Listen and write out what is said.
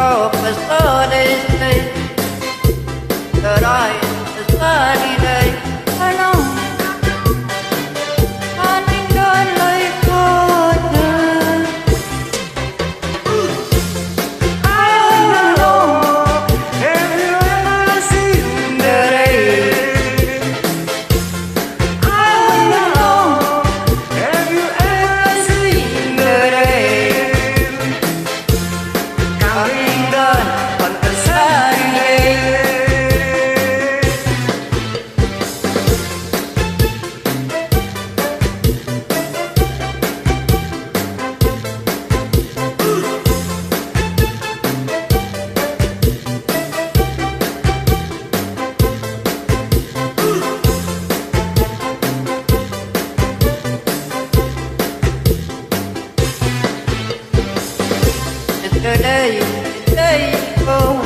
of a sunny day, but I a sunny day alone. Running down like water. I don't know if you ever seen the rain. I don't know if you ever seen the rain. Coming down on a sunny day. Yesterday, the day before.